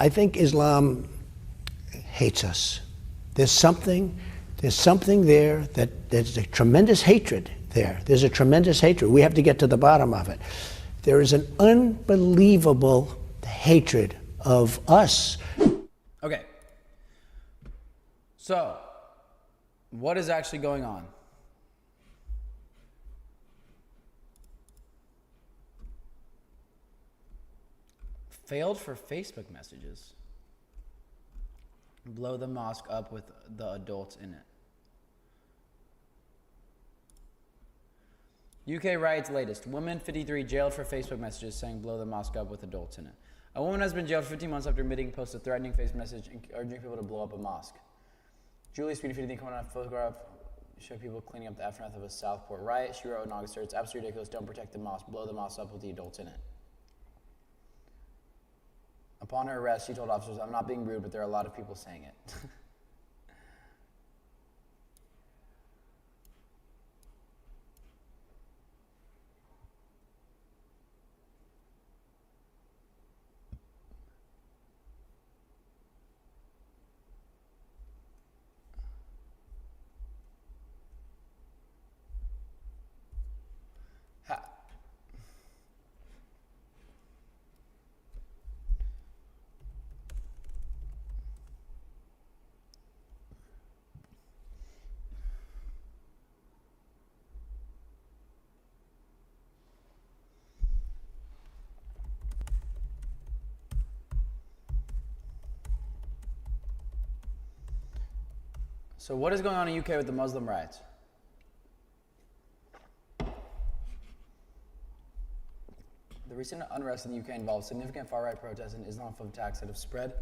I think Islam hates us. There's something there that there's a tremendous hatred there. There's a tremendous hatred. We have to get to the bottom of it. There is an unbelievable hatred of us. Okay. So, what is actually going on? Failed for Facebook messages. Blow the mosque up with the adults in it. UK riots latest. Woman 53 jailed for Facebook messages saying blow the mosque up with adults in it. A woman has been jailed for 15 months after admitting post a threatening Facebook message urging people to blow up a mosque. Julie Speedy 50 comment on a photograph show people cleaning up the aftermath of a Southport riot. She wrote in August 3rd, it's absolutely ridiculous. Don't protect the mosque. Blow the mosque up with the adults in it. Upon her arrest, she told officers, I'm not being rude, but there are a lot of people saying it. So what is going on in the UK with the Muslim riots? The recent unrest in the UK involves significant far-right protests and Islamophobic attacks that have spread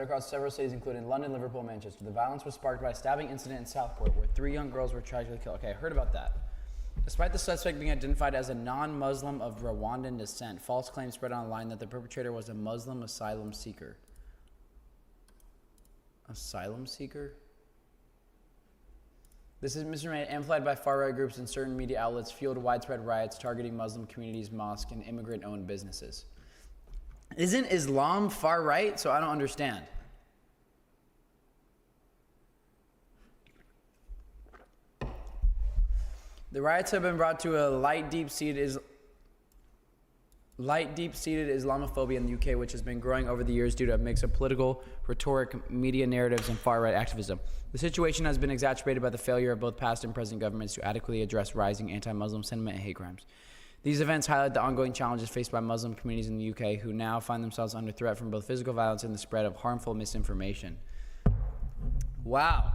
across several cities, including London, Liverpool, and Manchester. The violence was sparked by a stabbing incident in Southport, where 3 young girls were tragically killed. Okay, I heard about that. Despite the suspect being identified as a non-Muslim of Rwandan descent, false claims spread online that the perpetrator was a Muslim asylum seeker. Asylum seeker? This is misinformation amplified by far-right groups and certain media outlets fueled widespread riots targeting Muslim communities, mosques, and immigrant-owned businesses. Isn't Islam far-right? So I don't understand. The riots have been brought to a light, deep-seated Islamophobia in the UK, which has been growing over the years due to a mix of political, rhetoric, media narratives, and far-right activism. The situation has been exacerbated by the failure of both past and present governments to adequately address rising anti-Muslim sentiment and hate crimes. These events highlight the ongoing challenges faced by Muslim communities in the UK, who now find themselves under threat from both physical violence and the spread of harmful misinformation. Wow.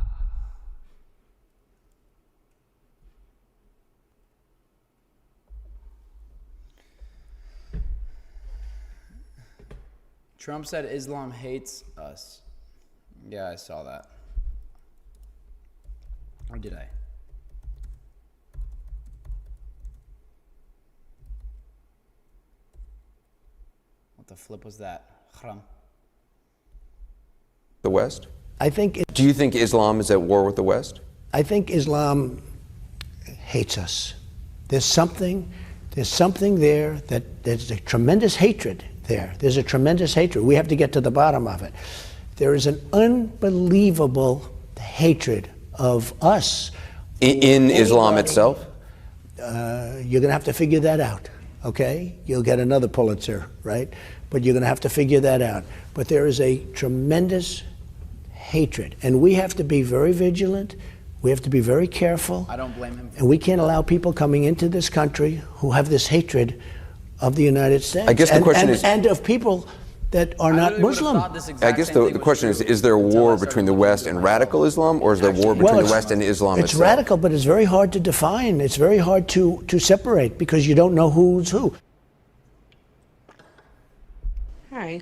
Trump said Islam hates us. Yeah, I saw that. Or did I? What the flip was that? Haram. The West? Do you think Islam is at war with the West? I think Islam hates us. There's something there that there's a tremendous hatred there. There's a tremendous hatred. We have to get to the bottom of it. There is an unbelievable hatred of us. In Islam itself? You're going to have to figure that out, okay? You'll get another Pulitzer, right? But you're going to have to figure that out. But there is a tremendous hatred. And we have to be very vigilant. We have to be very careful. I don't blame him. And we can't allow people coming into this country who have this hatred of the United States. I guess the question is... And of people that are not Muslim. I guess the question is there a war between the West and radical Islam, or is there a war between the West and Islam itself? It's radical, but it's very hard to define. It's very hard to separate because you don't know who's who. Hi.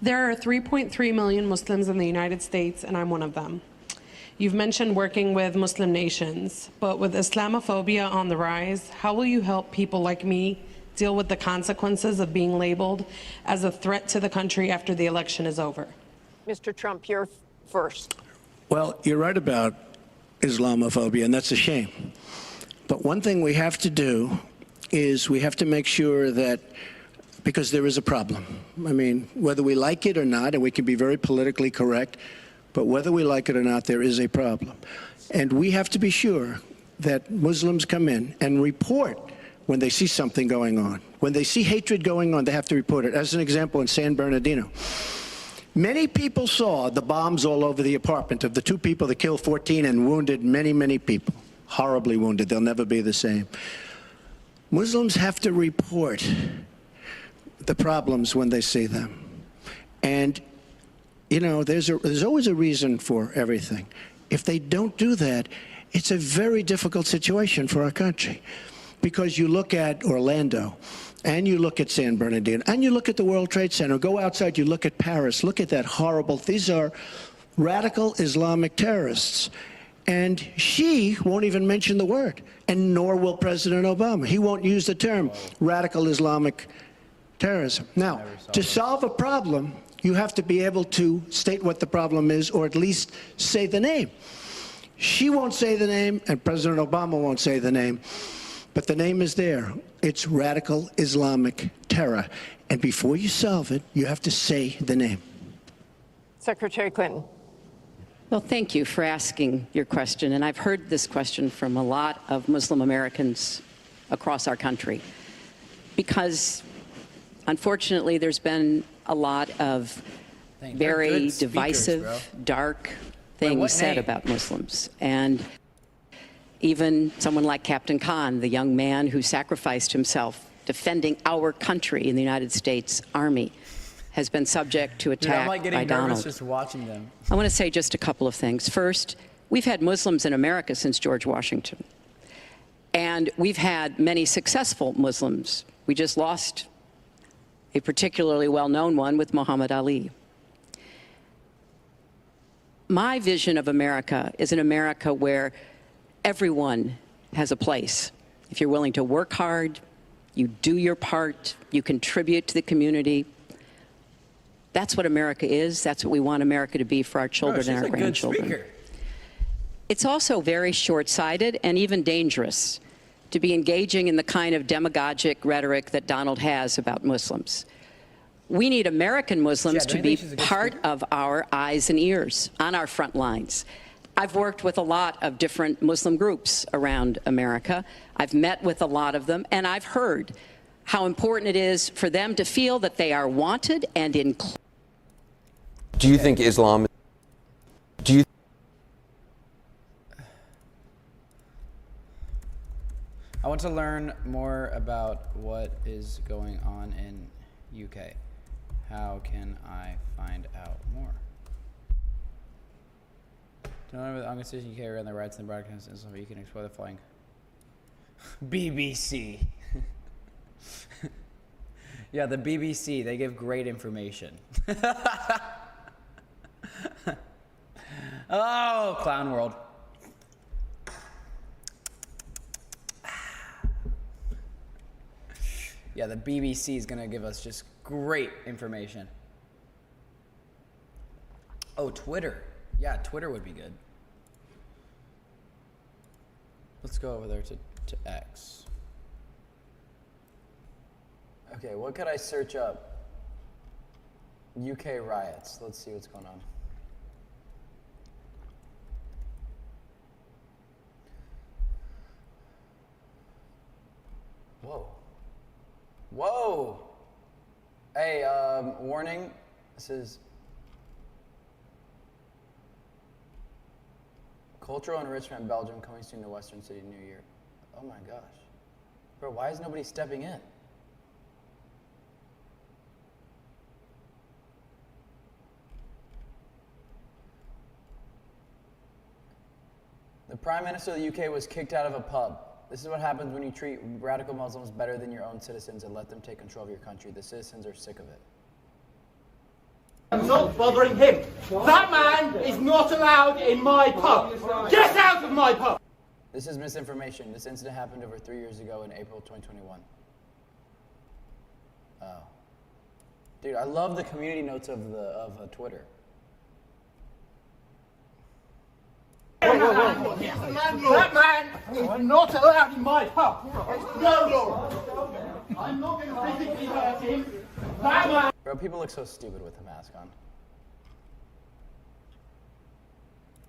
There are 3.3 million Muslims in the United States, and I'm one of them. You've mentioned working with Muslim nations, but with Islamophobia on the rise, how will you help people like me deal with the consequences of being labeled as a threat to the country after the election is over? Mr. Trump, you're first. Well, you're right about Islamophobia, and that's a shame. But one thing we have to do is we have to make sure that, because there is a problem. I mean, whether we like it or not, and we can be very politically correct, but whether we like it or not, there is a problem. And we have to be sure that Muslims come in and report when they see something going on. When they see hatred going on, they have to report it. As an example, in San Bernardino, many people saw the bombs all over the apartment of the two people that killed 14 and wounded many, many people. Horribly wounded. They'll never be the same. Muslims have to report the problems when they see them. And, you know, there's always a reason for everything. If they don't do that, it's a very difficult situation for our country. Because you look at Orlando, and you look at San Bernardino, and you look at the World Trade Center, go outside, you look at Paris, look at that horrible, these are radical Islamic terrorists. And she won't even mention the word, and nor will President Obama. He won't use the term radical Islamic terrorism. Now, to solve a problem, you have to be able to state what the problem is, or at least say the name. She won't say the name, and President Obama won't say the name. But the name is there. It's radical Islamic terror. And before you solve it, you have to say the name. Secretary Clinton. Well, thank you for asking your question. And I've heard this question from a lot of Muslim Americans across our country. Because, unfortunately, there's been a lot of very divisive, dark things said about Muslims. And even someone like Captain Khan, the young man who sacrificed himself defending our country in the United States Army, has been subject to attack I'm like by getting Donald. nervous just watching them. I want to say just a couple of things. First, we've had Muslims in America since George Washington. And we've had many successful Muslims. We just lost a particularly well-known one with Muhammad Ali. My vision of America is an America where everyone has a place. If you're willing to work hard, you do your part, you contribute to the community. That's what America is. That's what we want America to be for our children and our grandchildren. It's also very short-sighted and even dangerous to be engaging in the kind of demagogic rhetoric that Donald has about Muslims. We need American Muslims to be part of our eyes and ears on our front lines. I've worked with a lot of different Muslim groups around America. I've met with a lot of them, and I've heard how important it is for them to feel that they are wanted and included. Do you think Islam? Do you? I want to learn more about what is going on in UK. How can I find out more? To know the Constitution UK around the rights and the broadcast system, you can explore the following. BBC. Yeah, the BBC, they give great information. Oh, Clown World. Yeah, the BBC is going to give us just great information. Oh, Twitter. Yeah, Twitter would be good. Let's go over there to X. Okay, what could I search up? UK riots. Let's see what's going on. Whoa. Whoa! Hey, warning. This is cultural enrichment in Belgium coming soon to Western City New Year. Oh my gosh. Bro, why is nobody stepping in? The Prime Minister of the UK was kicked out of a pub. This is what happens when you treat radical Muslims better than your own citizens and let them take control of your country. The citizens are sick of it. I'm not bothering him. That man is not allowed in my pub. Get out of my pub! This is misinformation. This incident happened over 3 years ago in April 2021. Oh. Dude, I love the community notes of Twitter. That man is not allowed in my pub. No law. I'm not going to physically hurt him. That man. Bro, people look so stupid with the mask on.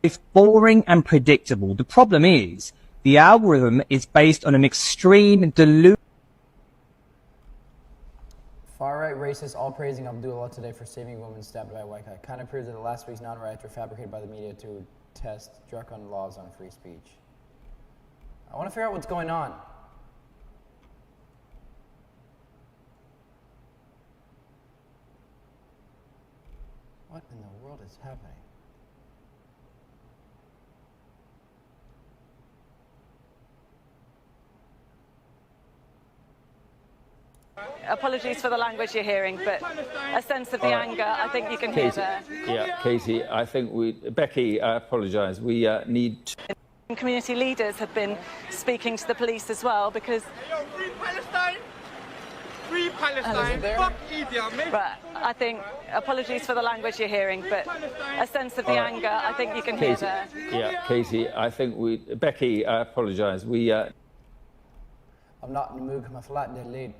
It's boring and predictable. The problem is, the algorithm is based on an extreme delusion. Far-right racists all praising Abdullah today for saving a woman stabbed by a white guy. Kind of proves that last week's non-riots were fabricated by the media to test draconian laws on free speech. I want to figure out what's going on. What in the world is happening? Apologies for the language you're hearing, but a sense of the anger, I think you can hear there. Yeah, Katie, I think Becky, I apologise. We need to... Community leaders have been speaking to the police as well because... Free Palestine! Free Palestine! Fuck Idi Amin! But I think, apologies for the language you're hearing, but a sense of the anger, I think you can hear there. Yeah, Katie, I think Becky, I apologise. I'm not in the mood, my flat delayed.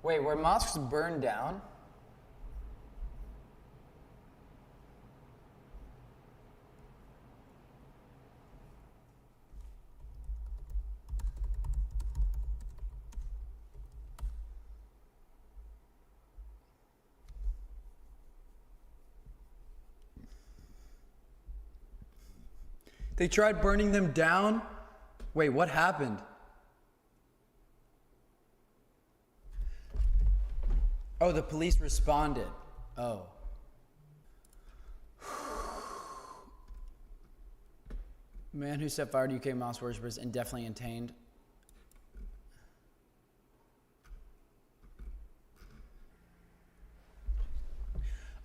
Wait, were mosques burned down? They tried burning them down? Wait, what happened? Oh, the police responded. Oh. Man who set fire to UK mosque worshippers indefinitely detained.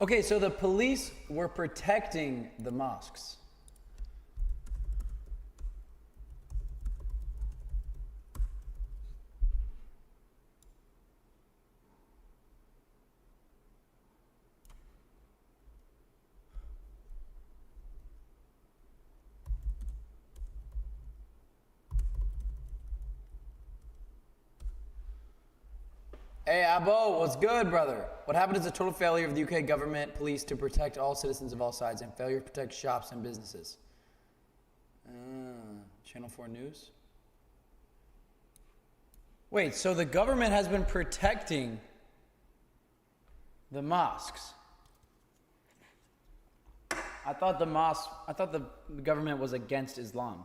Okay, so the police were protecting the mosques. Hey, Abo, what's good, brother? What happened is a total failure of the UK government police to protect all citizens of all sides and failure to protect shops and businesses. Channel 4 News? Wait, so the government has been protecting the mosques. I thought the government was against Islam.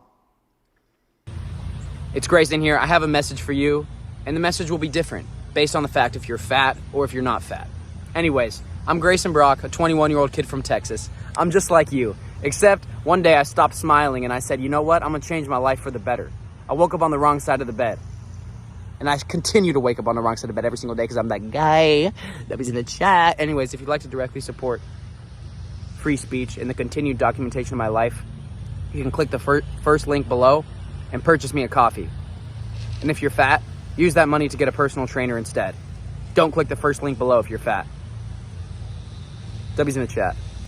It's Grayson here. I have a message for you, and the message will be different based on the fact if you're fat or if you're not fat. Anyways, I'm Grayson Brock, a 21-year-old kid from Texas. I'm just like you, except one day I stopped smiling and I said, you know what? I'm gonna change my life for the better. I woke up on the wrong side of the bed. And I continue to wake up on the wrong side of the bed every single day because I'm that guy that was in the chat. Anyways, if you'd like to directly support free speech and the continued documentation of my life, you can click the first link below and purchase me a coffee. And if you're fat, use that money to get a personal trainer instead. Don't click the first link below if you're fat. W's in the chat.